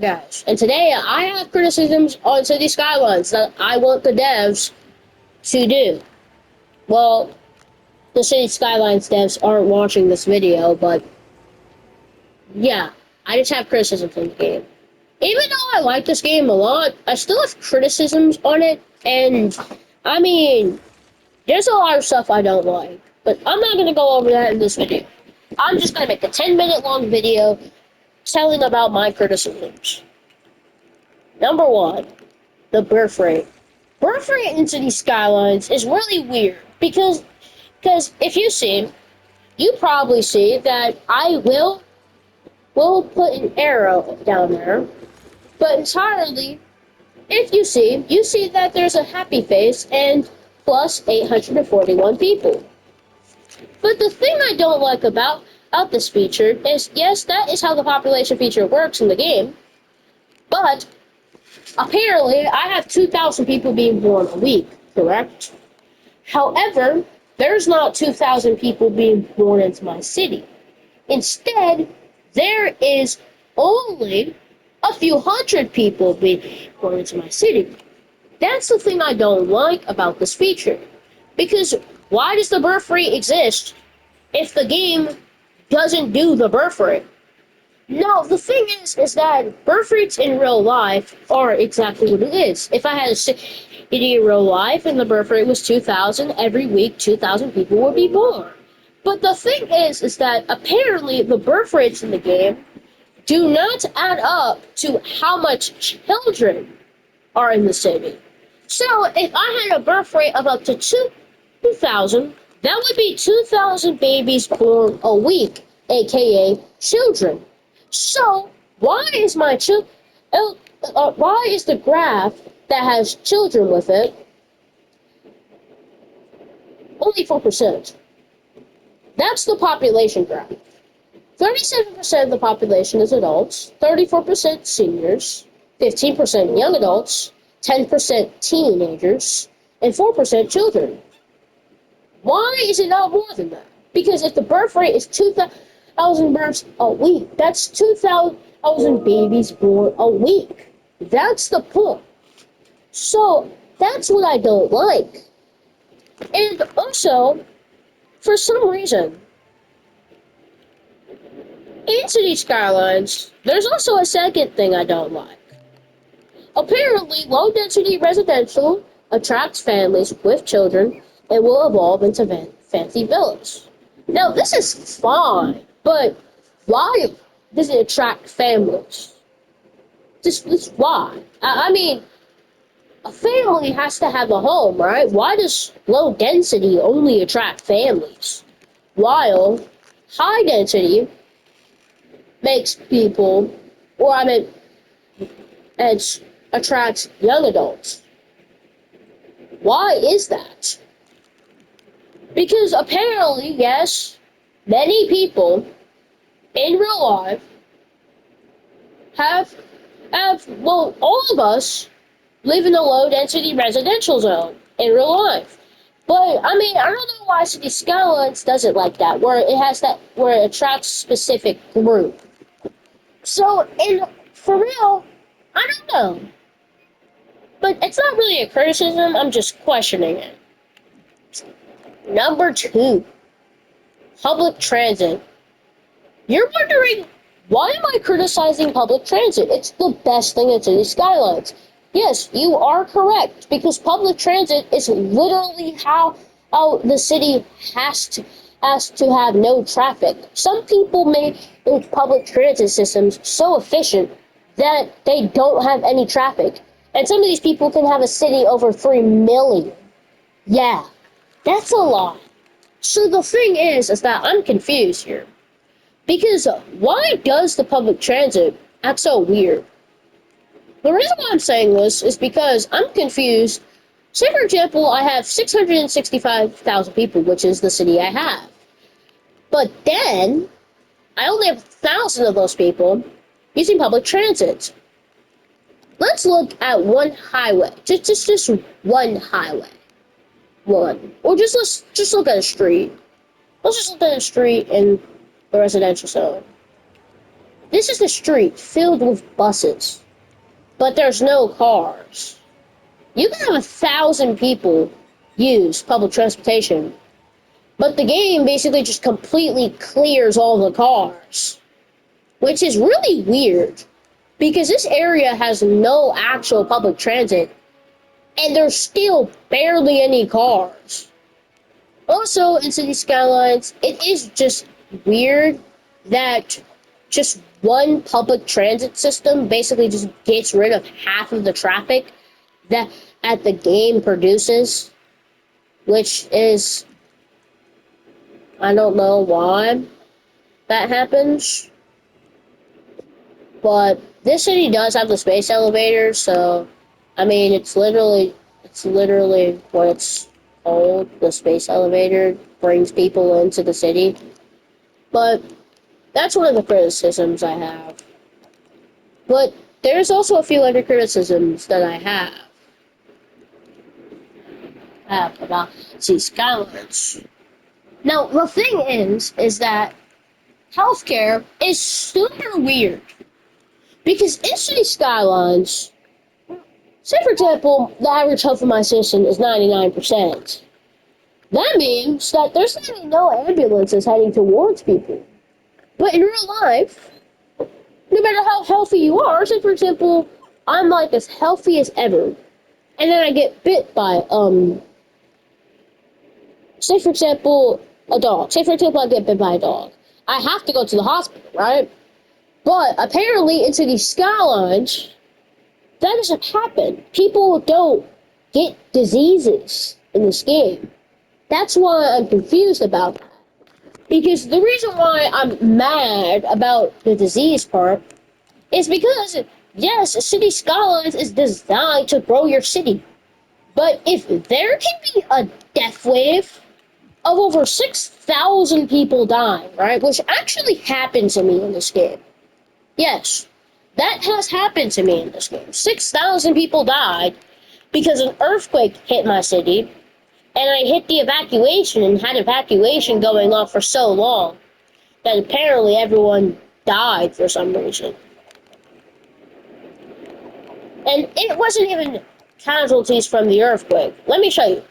guys, and today I have criticisms on City Skylines that I want the devs to do. Well, the City Skylines devs aren't watching this video, but yeah, I just have criticisms on the game. Even though I like this game a lot, I still have criticisms on it, and I mean, there's a lot of stuff I don't like, but I'm not gonna go over that in this video. I'm just gonna make a 10-minute long video telling about my criticisms. Number one, the birth rate. Birth rate in City Skylines is really weird because if you see, you probably see that I will put an arrow down there, but entirely if you see that there's a happy face and plus 841 people. But the thing I don't like about this feature is yes, that is how the population feature works in the game, but apparently I have 2,000 people being born a week, correct? However, there's not 2,000 people being born into my city. Instead, there is only a few hundred people being born into my city. That's the thing I don't like about this feature. Because why does the birth rate exist if the game doesn't do the birth rate? No, the thing is that birth rates in real life are exactly what it is. If I had a city in real life and the birth rate was 2,000, every week 2,000 people would be born. But the thing is that apparently the birth rates in the game do not add up to how much children are in the city. So if I had a birth rate of up to 2,000, that would be 2,000 babies born a week, aka children. So why is why is the graph that has children with it only 4%? That's the population graph. 37% of the population is adults, 34% seniors, 15% young adults, 10% teenagers, and 4% children. Why is it not more than that? Because if the birth rate is 2,000 births a week, that's 2,000 babies born a week. That's the point. So that's what I don't like. And also, for some reason, in City Skylines, there's also a second thing I don't like. Apparently, low density residential attracts families with children and will evolve into fancy villas. Now, this is fine, but why does it attract families? Just why? I mean, a family has to have a home, right? Why does low density only attract families? While high density makes people, or I mean, it attracts young adults. Why is that? Because apparently, yes, many people in real life have well, all of us live in a low density residential zone in real life. But I mean, I don't know why City Skylines does it like that, where it has that where it attracts specific group. So in for real, I don't know. But it's not really a criticism, I'm just questioning it. Number two, public transit. You're wondering, why am I criticizing public transit? It's the best thing in City Skylines. Yes, you are correct, because public transit is literally how the city has to have no traffic. Some people make public transit systems so efficient that they don't have any traffic. And some of these people can have a city over 3 million. Yeah, that's a lot. So the thing is that I'm confused here. Because why does the public transit act so weird? The reason why I'm saying this is because I'm confused. Say, for example, I have 665,000 people, which is the city I have. But then, I only have 1,000 of those people using public transit. Let's look at one highway. Just one highway. One. Or let's just look at a street. Let's just look at a street in the residential zone. This is the street filled with buses, but there's no cars. You can have 1,000 people use public transportation, but the game basically just completely clears all the cars, which is really weird because this area has no actual public transit and there's still barely any cars. Also, in City Skylines, it is just weird that just one public transit system basically just gets rid of half of the traffic that the game produces, which is, I don't know why that happens, but this city does have the space elevator, so I mean it's literally what it's called. The space elevator brings people into the city, but that's one of the criticisms I have. But there's also a few other criticisms that I have about these skylines. Now the thing is that healthcare is super weird because in city skylines, say for example, the average health of my citizen is 99%. That means that there's going to be no ambulances heading towards people. But in real life, no matter how healthy you are, say for example, I'm like as healthy as ever, and then I get bit by say for example, a dog. Say for example, I get bit by a dog. I have to go to the hospital, right? But apparently, into these skylines, that doesn't happen. People don't get diseases in this game. That's why I'm confused about that. Because the reason why I'm mad about the disease part is because, yes, City Skylines is designed to grow your city. But if there can be a death wave of over 6,000 people dying, right, which actually happened to me in this game. Yes, that has happened to me in this game. 6,000 people died because an earthquake hit my city, and I hit the evacuation and had evacuation going on for so long that apparently everyone died for some reason. And it wasn't even casualties from the earthquake. Let me show you.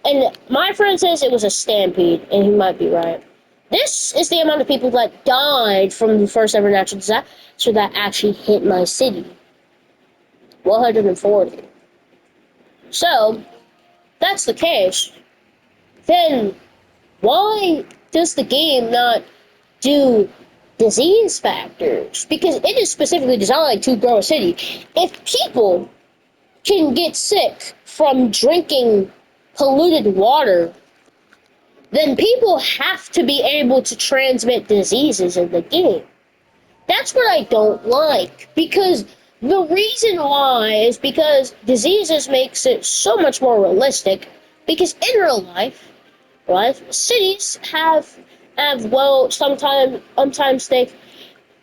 And my friend says it was a stampede, and he might be right. This is the amount of people that died from the first ever natural disaster that actually hit my city. 140. So, that's the case. Then, why does the game not do disease factors? Because it is specifically designed to grow a city. If people can get sick from drinking polluted water, then people have to be able to transmit diseases in the game. That's what I don't like, because the reason why is because diseases makes it so much more realistic, because in real life, cities have well, sometimes they,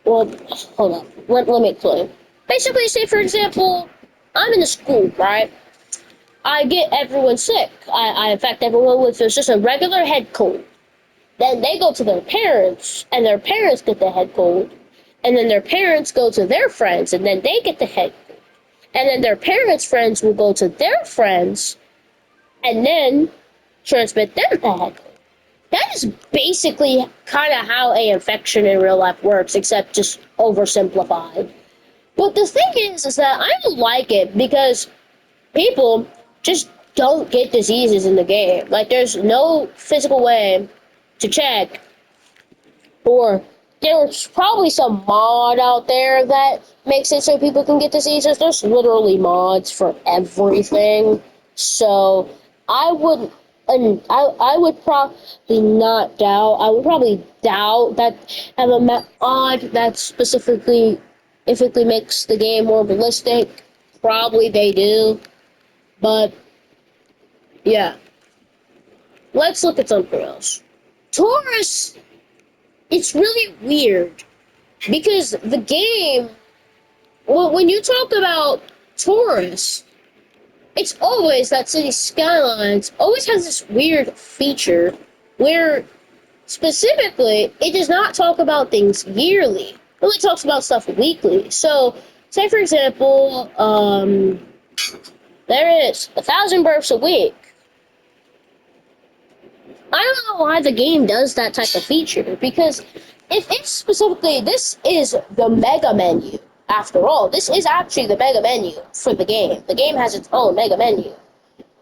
well, hold on, let me explain. Basically, say for example, I'm in a school, right? I get everyone sick. I infect everyone with just a regular head cold. Then they go to their parents, and their parents get the head cold. And then their parents go to their friends, and then they get the head cold. And then their parents' friends will go to their friends, and then transmit them the head cold. That is basically kind of how a infection in real life works, except just oversimplified. But the thing is that I don't like it because people just don't get diseases in the game. Like, there's no physical way to check, or there's probably some mod out there that makes it so people can get diseases. There's literally mods for everything. So I would, and I would probably not doubt. I would probably doubt that have a mod that specifically makes the game more realistic. Probably they do, but yeah. Let's look at something else. Taurus, it's really weird because the game, well, when you talk about Taurus, it's always that City Skylines always has this weird feature where Specifically, it does not talk about things yearly. It only talks about stuff weekly. So, say for example, there is 1,000 births a week. I don't know why the game does that type of feature because if it's specifically this is the mega menu. After all, this is actually the mega menu for the game. The game has its own mega menu.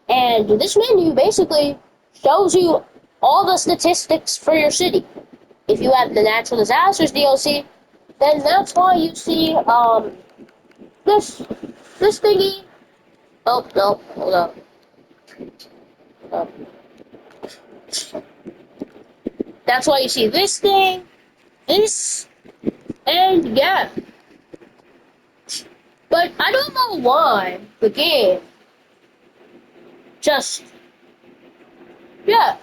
And this menu basically shows you all the statistics for your city. If you have the natural disasters DLC, then that's why you see this this thingy. Oh no, hold up. Uh, that's why you see this thing, this, and yeah. But I don't know why the game just yeah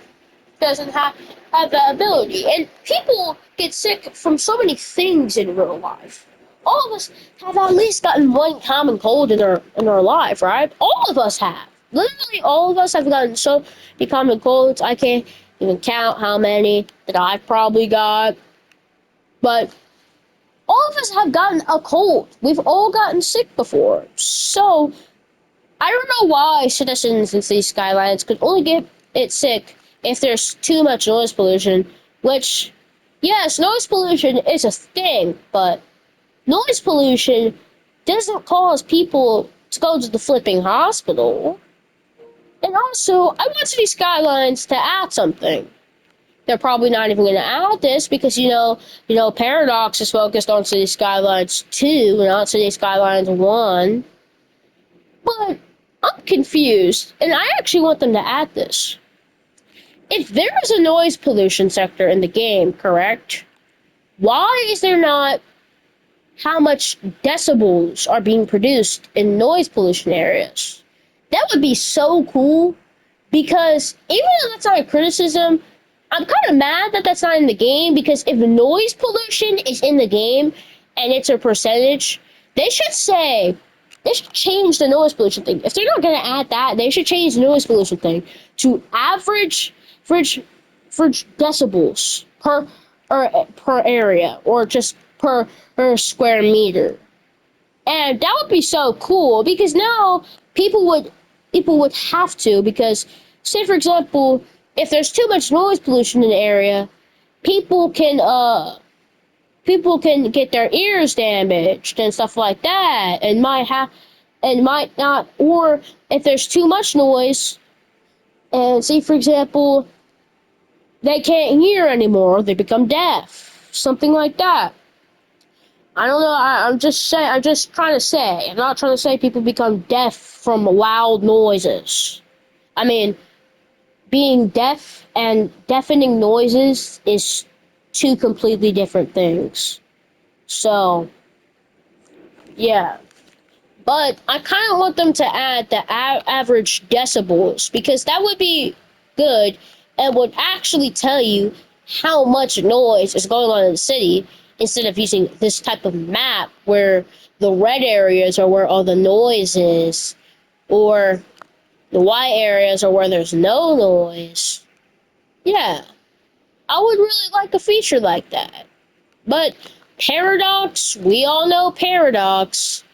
doesn't have that ability. And people get sick from so many things in real life. All of us have at least gotten one common cold in our life, right? All of us have. Literally, all of us have gotten so many common colds. I can't even count how many that I've probably got. But all of us have gotten a cold. We've all gotten sick before. So I don't know why citizens in city skylines could only get it sick if there's too much noise pollution, which, yes, noise pollution is a thing, but noise pollution doesn't cause people to go to the flipping hospital. And also, I want City Skylines to add something. They're probably not even going to add this because Paradox is focused on City Skylines 2, not City Skylines 1. But I'm confused, and I actually want them to add this. If there is a noise pollution sector in the game, correct? Why is there not how much decibels are being produced in noise pollution areas? That would be so cool because even though that's not a criticism, I'm kind of mad that that's not in the game because if noise pollution is in the game and it's a percentage, they should say they should change the noise pollution thing. If they're not going to add that, they should change the noise pollution thing to average decibels per area or just per square meter. And that would be so cool because now people would have to because say for example, if there's too much noise pollution in the area, people can people can get their ears damaged and stuff like that and might not or if there's too much noise and say for example they can't hear anymore, they become deaf, something like that. I don't know. I'm just trying to say. I'm not trying to say people become deaf from loud noises. I mean, being deaf and deafening noises is two completely different things. So, yeah. But I kind of want them to add the average decibels because that would be good and would actually tell you how much noise is going on in the city instead of using this type of map where the red areas are where all the noise is or the white areas are where there's no noise. Yeah, I would really like a feature like that. But Paradox, we all know Paradox.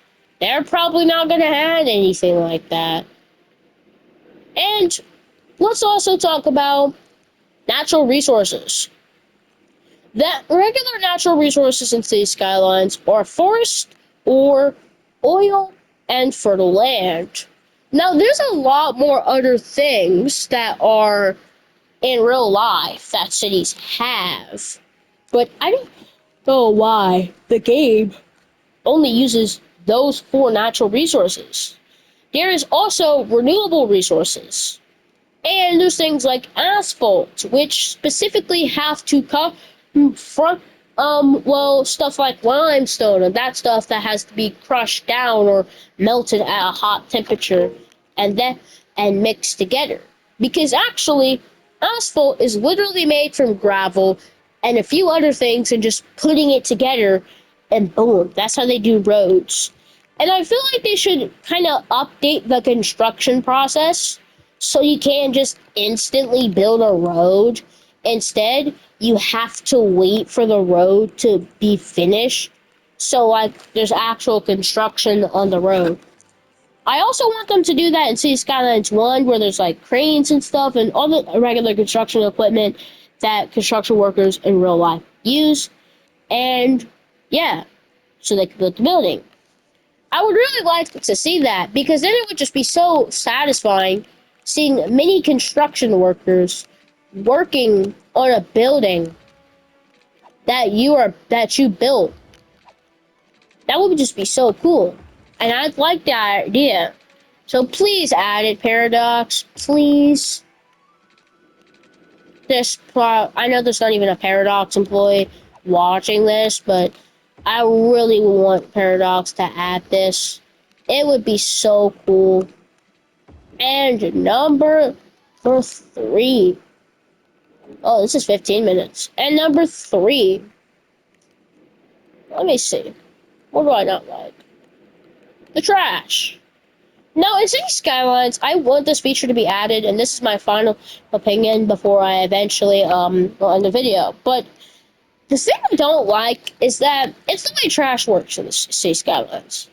They're probably not going to add anything like that. And let's also talk about natural resources. That regular natural resources in city skylines are forest, or oil, and fertile land. Now, there's a lot more other things that are in real life that cities have, but I don't know why the game only uses those four natural resources. There is also renewable resources. And there's things like asphalt, which specifically have to come from stuff like limestone and that stuff that has to be crushed down or melted at a hot temperature and then and mixed together. Because actually asphalt is literally made from gravel and a few other things and just putting it together and boom, that's how they do roads. And I feel like they should kind of update the construction process so you can't just instantly build a road. Instead, you have to wait for the road to be finished. So like there's actual construction on the road. I also want them to do that in City Skylines 1 where there's like cranes and stuff and all the regular construction equipment that construction workers in real life use. And yeah, so they can build the building. I would really like to see that because then it would just be so satisfying seeing many construction workers working on a building that you built. That would just be so cool. And I'd like that idea. So please add it, Paradox. Please. I know there's not even a Paradox employee watching this, but I really want Paradox to add this. It would be so cool. And number 3. Oh, this is 15 minutes. And number 3. Let me see. What do I not like? The trash. Now, in City Skylines, I want this feature to be added, and this is my final opinion before I eventually will end the video. But the thing I don't like is that it's the way trash works in the City Skylines.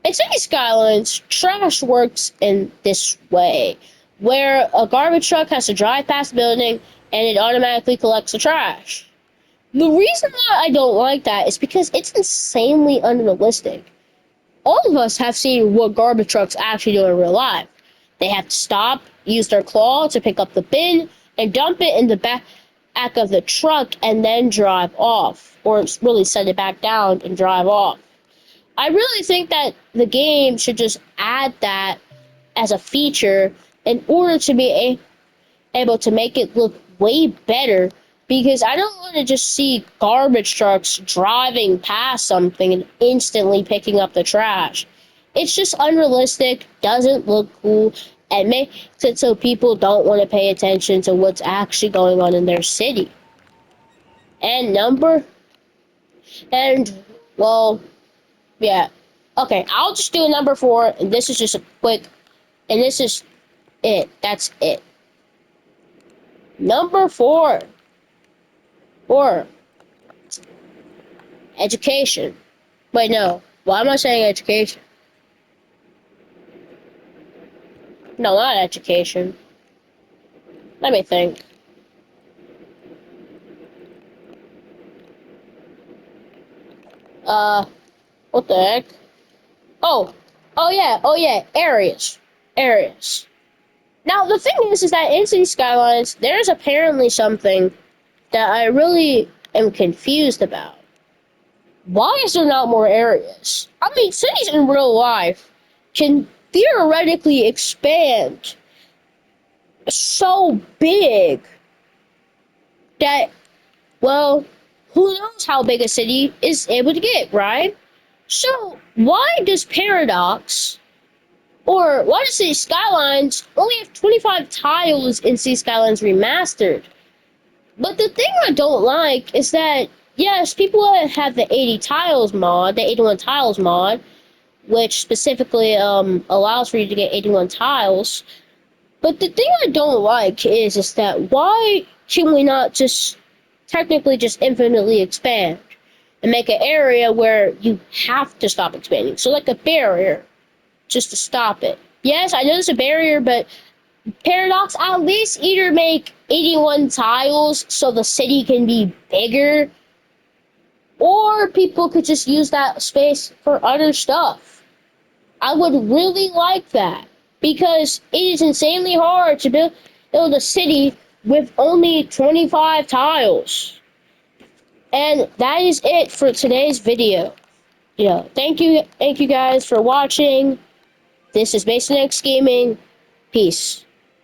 In City Skylines, trash works in this way, where a garbage truck has to drive past the building and it automatically collects the trash. The reason why I don't like that is because it's insanely unrealistic. All of us have seen what garbage trucks actually do in real life. They have to stop, use their claw to pick up the bin, and dump it in the back of the truck and then drive off. Or really set it back down and drive off. I really think that the game should just add that as a feature in order to be able to make it look way better because I don't want to just see garbage trucks driving past something and instantly picking up the trash. It's just unrealistic, doesn't look cool, and makes it so people don't want to pay attention to what's actually going on in their city. And and well, yeah. Okay, I'll just do a number 4, and this is just a quick, and this is it. That's it. Number 4. 4. Education. Wait, no. Why am I saying education? No, not education. Let me think. Uh, what the heck? Oh, oh yeah, areas. Areas. Now, the thing is that in City Skylines, there's apparently something that I really am confused about. Why is there not more areas? I mean, cities in real life can theoretically expand so big that, well, who knows how big a city is able to get, right? So, why does Paradox or why does City Skylines only have 25 tiles in City Skylines Remastered? But the thing I don't like is that, yes, people have the 80 tiles mod, the 81 tiles mod, which specifically allows for you to get 81 tiles. But the thing I don't like is that why can we not just technically just infinitely expand and make an area where you have to stop expanding? So like a barrier just to stop it. Yes, I know there's a barrier, but Paradox, at least either make 81 tiles so the city can be bigger, or people could just use that space for other stuff. I would really like that because it is insanely hard to build a city with only 25 tiles. And that is it for today's video. Thank you guys for watching. This is Mason X Gaming. Peace.